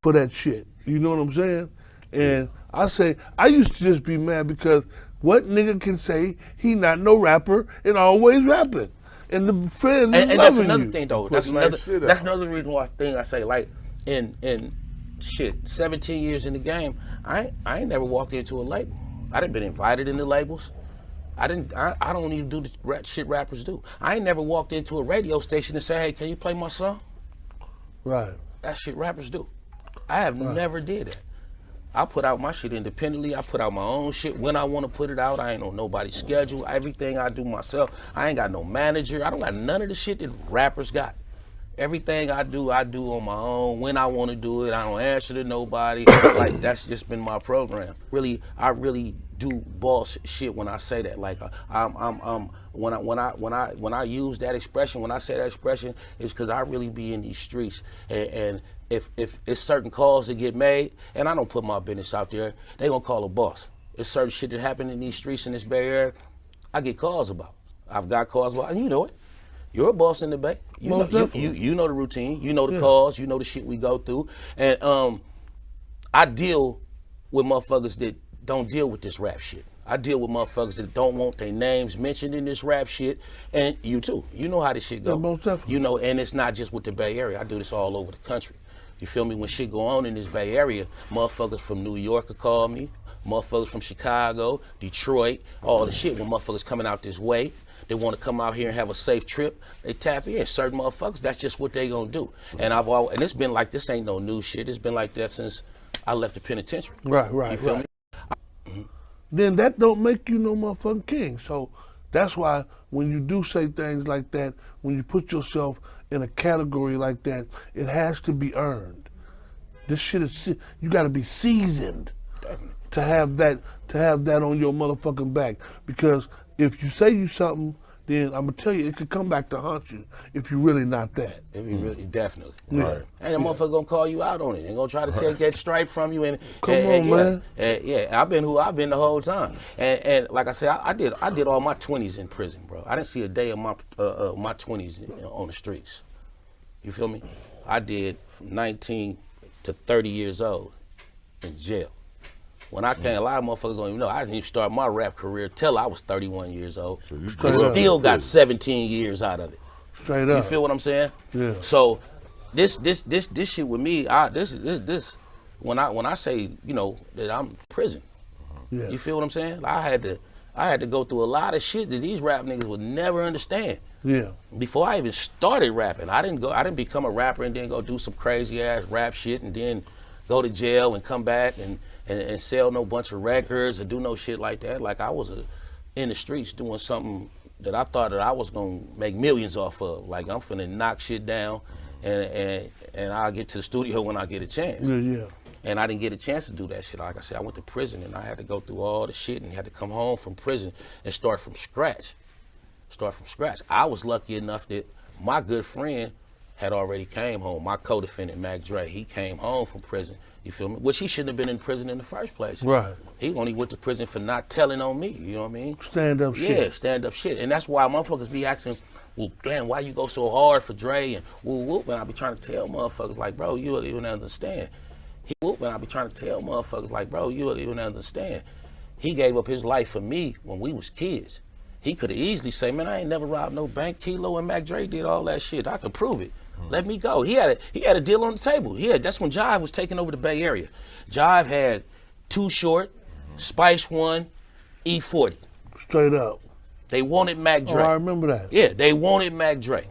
for that shit. You know what I'm saying? And I say, I used to just be mad because what nigga can say he not no rapper and always rapping? And the fans is And that's loving another you. thing though. That's another reason why I say, like, in shit, 17 years in the game, I ain't never walked into a label. I done been invited into labels. I don't even do the shit rappers do. I ain't never walked into a radio station and say, hey, can you play my song? Right. That shit rappers do. I have never did that. I put out my shit independently. I put out my own shit when I want to put it out. I ain't on nobody's schedule. Everything I do myself. I ain't got no manager. I don't got none of the shit that rappers got. Everything I do on my own when I want to do it. I don't answer to nobody. Like, that's just been my program. Really, I really do boss shit when I say that. Like, when I use that expression, when I say that expression, it's because I really be in these streets. And if it's certain calls that get made, and I don't put my business out there, they gonna call a boss. It's certain shit that happen in these streets in this Bay Area, I get calls about. I've got calls about, and you know it. You're a boss in the Bay. You know the routine. You know the calls. You know the shit we go through. And I deal with motherfuckers that don't deal with this rap shit. I deal with motherfuckers that don't want their names mentioned in this rap shit. And you too. You know how this shit go. Yeah, most definitely. You know, and it's not just with the Bay Area. I do this all over the country. You feel me? When shit go on in this Bay Area, motherfuckers from New York will call me. Motherfuckers from Chicago, Detroit, all the shit. When motherfuckers coming out this way, they want to come out here and have a safe trip, they tap in. Certain motherfuckers, that's just what they gonna do. And and it's been like, this ain't no new shit. It's been like that since I left the penitentiary. Right. You feel me? Then that don't make you no motherfucking king. So that's why when you do say things like that, when you put yourself in a category like that, it has to be earned. This shit is, you gotta be seasoned. Definitely. To have that on your motherfucking back. Because if you say you something, then I'm gonna tell you, it could come back to haunt you if you're really not that. If you really, definitely. Yeah. Right. And the motherfucker gonna call you out on it. They're gonna try to take that stripe from you. And Come on, man. Yeah, I've been who I've been the whole time. And like I said, I did all my 20s in prison, bro. I didn't see a day of my 20s on the streets. You feel me? I did from 19 to 30 years old in jail. When I came, a lot of motherfuckers don't even know, I didn't even start my rap career till I was 31 years old. And still got 17 years out of it. Straight up. You feel what I'm saying? Yeah. So this shit with me, this when I say, you know, that I'm in prison. Yeah. You feel what I'm saying? I had to go through a lot of shit that these rap niggas would never understand. Yeah. Before I even started rapping, I didn't become a rapper and then go do some crazy ass rap shit and then go to jail and come back and sell no bunch of records and do no shit like that. Like, I was in the streets doing something that I thought that I was gonna make millions off of. Like, I'm finna knock shit down and I'll get to the studio when I get a chance. Yeah. And I didn't get a chance to do that shit. Like I said, I went to prison and I had to go through all the shit and had to come home from prison and start from scratch. I was lucky enough that my good friend had already came home. My co-defendant, Mac Dre, he came home from prison, you feel me? Which he shouldn't have been in prison in the first place. Right. He only went to prison for not telling on me, you know what I mean? Stand up shit. Yeah, stand up shit. And that's why motherfuckers be asking, well, damn, why you go so hard for Dre? And whoop, whoop. And I be trying to tell motherfuckers like, bro, you don't understand. And I be trying to tell motherfuckers like, bro, you don't understand. He gave up his life for me when we was kids. He could have easily said, man, I ain't never robbed no bank. Kilo and Mac Dre did all that shit. I could prove it. Let me go. He had a deal on the table. That's when Jive was taking over the Bay Area. Jive had Too Short, Spice One, E40. Straight up. They wanted Mac Dre. Oh, I remember that. Yeah, they wanted Mac Dre.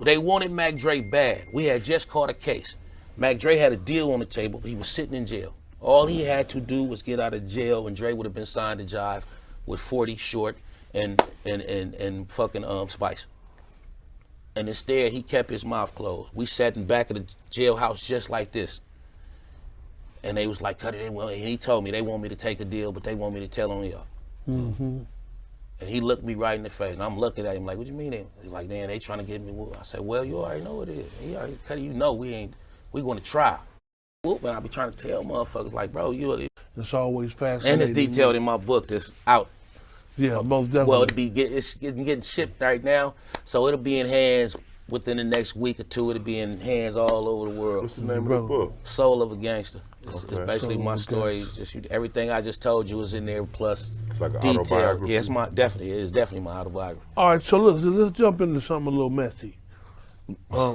They wanted Mac Dre bad. We had just caught a case. Mac Dre had a deal on the table. He was sitting in jail. All he had to do was get out of jail, and Dre would have been signed to Jive with 40 Short and fucking Spice. And instead, he kept his mouth closed. We sat in back of the jailhouse just like this. And they was like, cut it in. And he told me they want me to take a deal, but they want me to tell on y'all. Mm-hmm. And he looked me right in the face. And I'm looking at him like, what you mean? He's like, man, they trying to get me. I said, well, you already know what it is. He already, you know we going to try. And I be trying to tell motherfuckers like, bro, it's always fascinating. And it's detailed in my book that's out. Yeah, most definitely. Well, it's getting shipped right now, so it'll be in hands within the next week or two, it'll be in hands all over the world. What's the name of the book? Soul of a Gangster. It's basically Soul my of a story. It's just everything I just told you is in there, plus It's like an detail. autobiography? Yeah, it is definitely my autobiography. All right, so let's jump into something a little messy.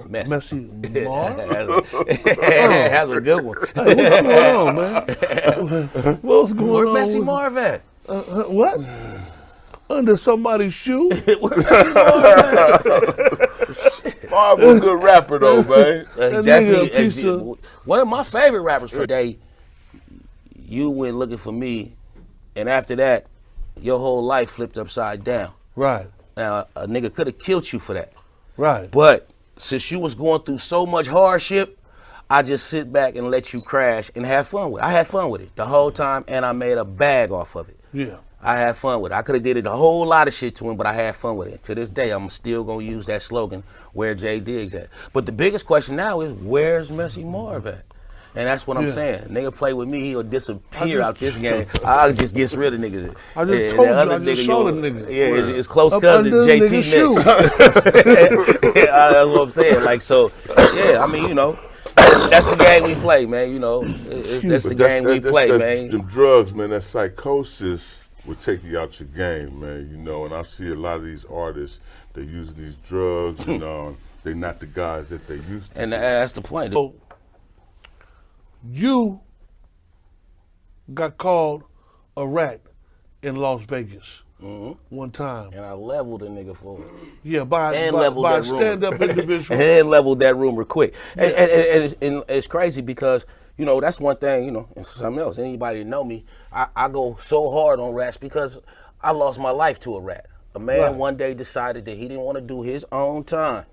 Messy Mar? That's a good one. Hey, what's going on, man? What's going Where on? Messy Marv at? What? Under somebody's shoe? Marv was a good rapper though, man. Definitely, one of my favorite rappers for day. You went looking for me, and after that, your whole life flipped upside down. Right. Now, a nigga could have killed you for that. Right. But since you was going through so much hardship, I just sit back and let you crash and have fun with it. I had fun with it the whole time, and I made a bag off of it. Yeah. I had fun with it. I could have did it a whole lot of shit to him, but I had fun with it. To this day, I'm still gonna use that slogan, where Jay Diggs at. But the biggest question now is, where's Messy Marv at? And that's what I'm saying. Nigga play with me, he'll disappear out this game. I'll just get rid of niggas. I just told you, I just saw the nigga. Yeah, it's close cousin JT next. That's what I'm saying. Like, so, yeah, I mean, you know, that's the game we play, man. You know, that's the game we play, man. Them drugs, man, that psychosis will take you out your game, man, you know, and I see a lot of these artists, they use these drugs, and they're not the guys that they used to. And that's the point. So, you got called a rat in Las Vegas one time. And I leveled a nigga for it. Yeah, by leveled a that room. stand-up individual. And leveled that room real quick. And it's crazy because, you know, that's one thing, you know, and something else. Anybody that know me, I go so hard on rats because I lost my life to a rat. A man one day decided that he didn't want to do his own time.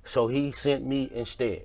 So he sent me instead.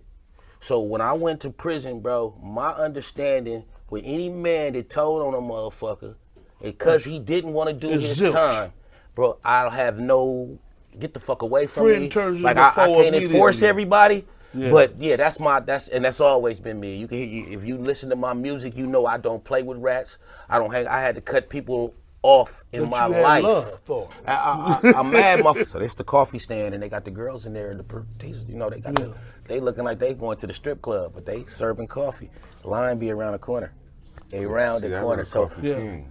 So when I went to prison, bro, my understanding with any man that told on a motherfucker, because he didn't want to do his time, bro, I'll have no, get the fuck away from me. Like I can't enforce everybody. Yeah. But yeah, that's always been me. You can, if you listen to my music, you know I don't play with rats. I don't hang. I had to cut people off in my life. I'm mad, so it's the coffee stand, and they got the girls in there, and the you know, they got they looking like they going to the strip club, but they serving coffee. The line be around the corner. They round the corner. So yeah.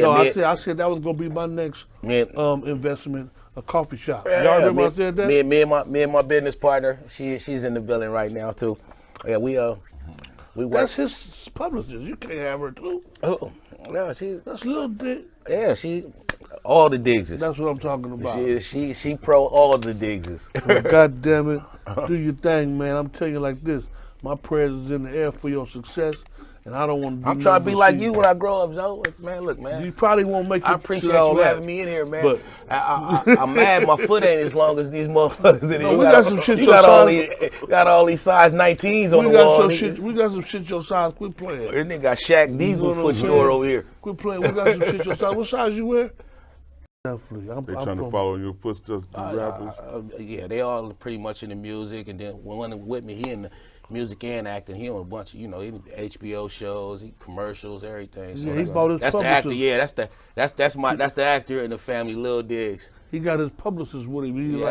No, I said that was gonna be my next investment. A coffee shop. Y'all remember I said that? Me and my business partner, she's in the building right now too. Yeah, we work. That's his publicist. You can't have her too. Oh, no, that's Lil Dick. Yeah, she all the Diggses. That's what I'm talking about. She pro all the Diggses. God damn it, do your thing, man. I'm telling you like this. My prayers is in the air for your success. And I don't want to. I'm trying to be like you when I grow up, Zoe. Man, look, man. You probably won't make it. I appreciate you having me in here, man. But I'm mad my foot ain't as long as these motherfuckers. No, we got some shit your size. Got all these size 19s on the wall. We got some shit your size. Quit playing. This nigga got Shaq Diesel foot store over here. Quit playing. We got some shit your size. What size you wear? Definitely. They trying to follow your footsteps, rappers? Yeah, they all pretty much in the music. And then one with me, he in the music and acting. He on a bunch of, you know, HBO shows, commercials, everything. So he's about his that's the actor. Yeah, that's the actor in the family, Lil Diggs. He got his publicist with him. He's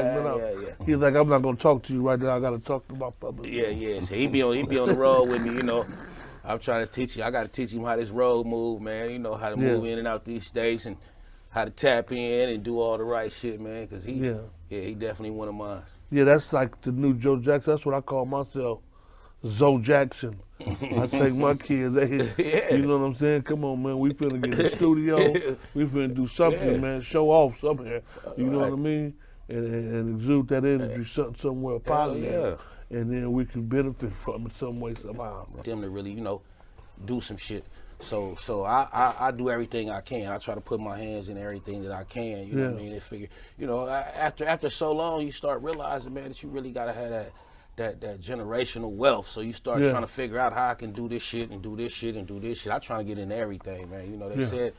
like, I'm not gonna talk to you right now. I gotta talk to my publicist. Yeah. So he be on the road with me. You know, I'm trying to teach you. I gotta teach him how this road move, man. You know how to move in and out these states and how to tap in and do all the right shit, man. Cause he definitely one of mine. Yeah, that's like the new Joe Jackson. That's what I call myself. Zoe Jackson. I take my kids, you know what I'm saying? Come on, man, we finna get in the studio. We finna do something, man, show off somewhere. You know what I mean? And exude that energy somewhere positive. And then we can benefit from it some way, somehow. Them to really, you know, do some shit. So I do everything I can. I try to put my hands in everything that I can, you know what I mean? And figure, you know, after so long, you start realizing, man, that you really gotta have that generational wealth. So you start trying to figure out how I can do this shit and do this shit and do this shit. I try to get into everything, man. You know, they said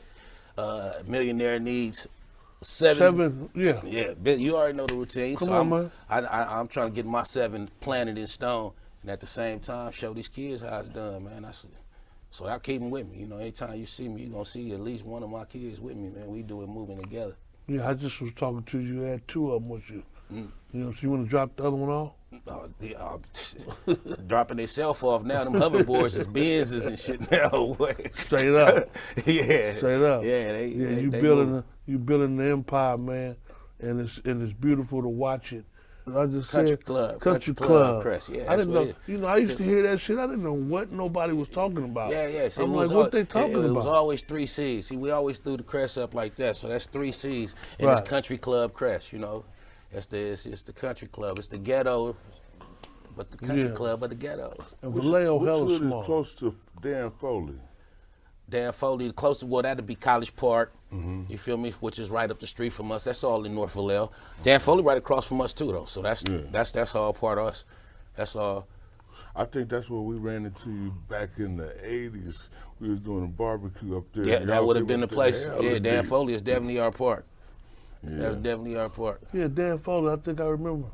millionaire needs seven. Yeah, you already know the routine. Come on, man. I'm trying to get my 7 planted in stone, and at the same time show these kids how it's done, man. So I keep them with me. You know, anytime you see me, you're gonna see at least one of my kids with me, man. We do it moving together. Yeah, I just was talking to you. You had 2 of them with you. You know, so you want to drop the other one off? Dropping themselves off now. Them hoverboards is Benzes and shit now. Straight up. Yeah. Straight up. Yeah, you building the empire, man, and it's beautiful to watch it. I just Country said Club. Country Club. Crest. Yeah, I didn't know. it You know, I used to hear that shit. I didn't know what nobody was talking about. Yeah. I'm like, what they talking about? It was always 3 C's. See, we always threw the crest up like that, so that's 3 C's, and it's Country Club Crest. You know, it's the Country Club. It's the ghetto, but the Country Club of the ghettos. And Vallejo hella small. Is close to Dan Foley? Dan Foley, the closest, well, that'd be College Park. You feel me? Which is right up the street from us. That's all in North Vallejo. Dan Foley right across from us too, though. So that's all part of us. That's all. I think that's where we ran into you back in the '80s. We was doing a barbecue up there. Yeah, that would have been the place. Yeah, Dan deep. Foley is definitely our part. Yeah. That's definitely our part. Yeah, Dan Foley, I think I remember.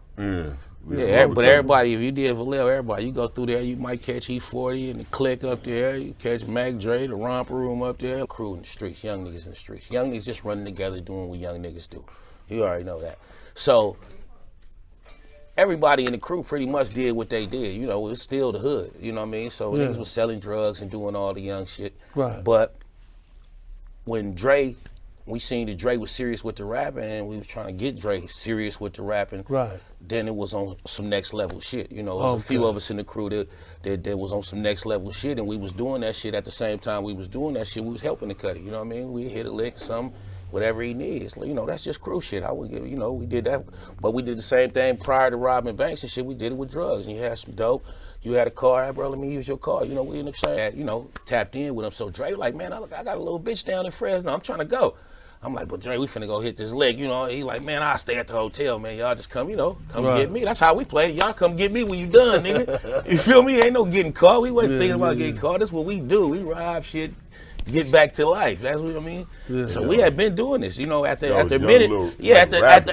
Yeah, but everybody, if you did Vallejo, everybody, you go through there, you might catch E40 and the Click up there, you catch Mac Dre, the Romper Room up there, crew in the streets, young niggas in the streets. Young niggas just running together doing what young niggas do. You already know that. So, everybody in the crew pretty much did what they did. You know, it was still the hood, you know what I mean? So, niggas was selling drugs and doing all the young shit. Right. But when we seen that Dre was serious with the rapping and we was trying to get Dre serious with the rapping. Right. Then it was on some next level shit. You know, there was a few of us in the crew that was on some next level shit, and we was doing that shit at the same time we was doing that shit. We was helping the Cuddy, you know what I mean? We hit a lick, some, whatever he needs. You know, that's just crew shit. I would give, you know, we did that. But we did the same thing prior to robbing banks and shit. We did it with drugs. And you had some dope. You had a car, hey, bro, let me use your car. You know, we in the same, you know, tapped in with him. So Dre like, man, I got a little bitch down in Fresno. I'm trying to go. I'm like, but Dre, we finna go hit this lick, you know. He like, man, I'll stay at the hotel, man. Y'all just come, you know, come get me. That's how we played. Y'all come get me when you done, nigga. You feel me? Ain't no getting caught. We wasn't thinking about getting caught. That's what we do. We rob shit, get back to life. That's what I mean. So we had been doing this, you know. After a minute,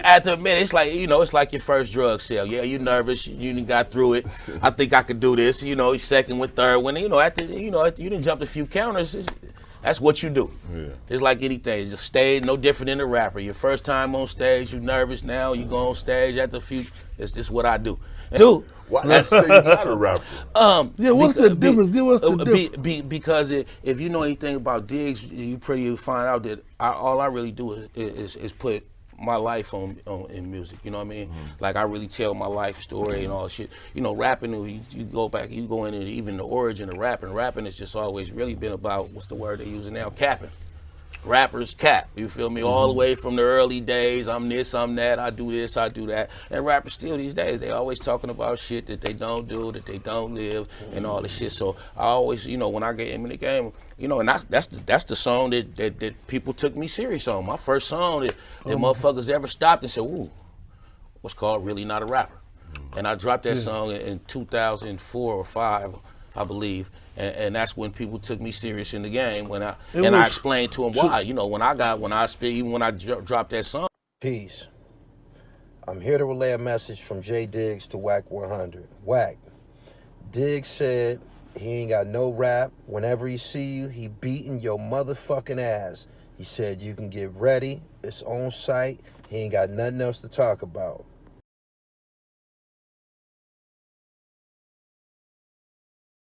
after a minute, it's like, you know, it's like your first drug sale. Yeah, you nervous. You got through it. I think I could do this. You know, second one, third one. You know, after you done jumped a few counters. That's what you do. Yeah. It's like anything. It's just stage, no different than a rapper. Your first time on stage, you nervous now. You go on stage after a few. It's just what I do. Why not say you're not a rapper? What's the difference? Give us the difference. Because if you know anything about Diggs, you find out that all I really do is put my life in music, you know what I mean? Like I really tell my life story and all that shit. You know, rapping, you go back, you go into even the origin of rapping. Rapping has just always really been about, what's the word they're using now? Capping. Rappers cap, you feel me? All the way from the early days, I'm this, I'm that, I do this, I do that. And rappers still these days, they always talking about shit that they don't do, that they don't live, and all this shit. So I always, you know, when I get in the game, you know, and that's the song that people took me serious on. My first song that motherfuckers ever stopped and said, ooh, what's called Really Not a Rapper. And I dropped that song in 2004 or 5, I believe. And that's when people took me serious in the game. I explained to them why. You know, when I dropped that song. Peace. I'm here to relay a message from J Diggs to Wack 100. Wack. Diggs said he ain't got no rap. Whenever he see you, he beating your motherfucking ass. He said you can get ready. It's on site. He ain't got nothing else to talk about.